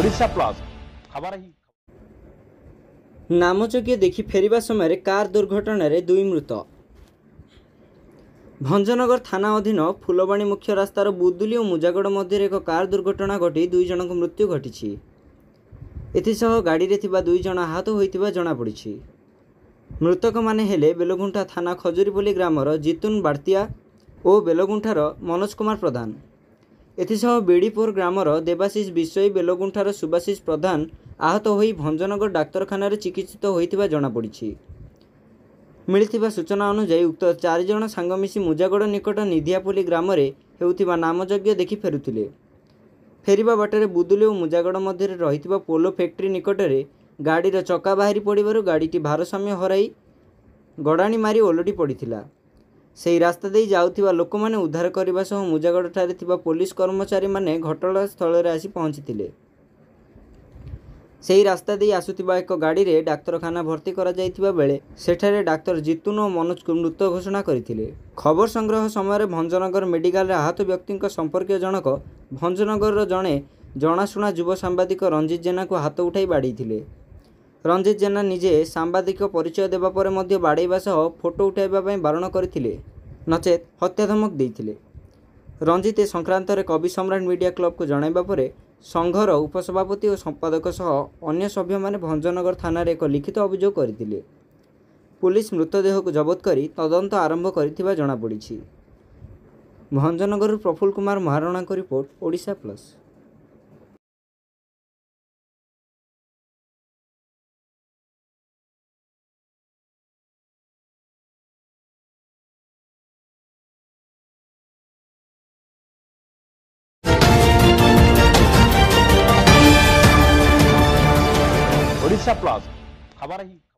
Odisha plus खबर ही नामचकिए देखि फेरिबा समय कार दुर्घटन दुई मृत। भंजनगर थाना अधीन फुलबाणी मुख्य रास्तार बुदुली और मुजागड़ मध्य एक कार दुर्घटना घटी दुई जन मृत्यु घटी। एथिसह गाड़ी रे थिबा दुई जन आहत होइतिबा जणा पड़िछि। मृतक माने हेले बेलगुंठा थाना खजुरीपल्ली ग्रामर जितुन बाड़तिया और बेलगुंठार मनोज कुमार प्रधान। एथिसह बेड़ीपुर ग्रामर देवाशीष विषयी बेलगुंठार सुभाशीष प्रधान आहत होई भंजनगर डाक्तरखाना चिकित्सित होइतिबा जणा पड़िछि। मिलिथिबा सूचना अनुसार उक्त 4 जण सांग मिसी मुजागड़ निकट निधियापल्ली ग्राम हेउथिबा नामयज्ञ देखि फेरुथिले। फेरिबा बाटरे बुदुली और मुजागड़ मध्य रहितिबा पोलो फैक्ट्री निकटरे गाड़ीर चक्का बाहरी पड़िबारु गाड़ीटी भारसाम्य हराई गड़ाणी मारी ओलटी पड़िथिला। सेही रास्ता देई जाउथिबा लोकमाने उद्धार करबा सह मुजागड़ ठारे थिबा पुलिस कर्मचारी माने घटनास्थल रे आसी पहुंचिथिले। सेही रास्ता देई आसुथिबा एक गाड़ी रे डाक्तरखाना भर्ती करा जाइथिबा बेले सेठारे डाक्तर जितुन और मनोज को मृत घोषणा करथिले। खबर संग्रह समय भंजनगर मेडिकल रे आहत व्यक्ति संपर्कीय जनक भंजनगर जड़े जनाशुना युव सांबादिक रंजित जेना को हाथ उठाई बाड़ीथिले। रंजित जेना निजे सांबादिक परिचय देबा परे मध्य बाड़ेबा सह फोटो उठाइबा पई बारण करथिले, नचेत हत्या धमक देइथिले। रंजित ए संक्रांत रे कवि सम्राट मीडिया क्लब को जणाइबा परे संघर उपसभापति और संपादक सह अन्य सभ्य माने भंजनगर थाना रे एक लिखित अभियोग करथिले। पुलिस मृतदेह को जबत करी तदंत आरंभ करथिबा जणा पड़िछि। भंजनगर प्रफुल्ल कुमार महाराणा को report, Odisha plus. Odisha plus खबर ही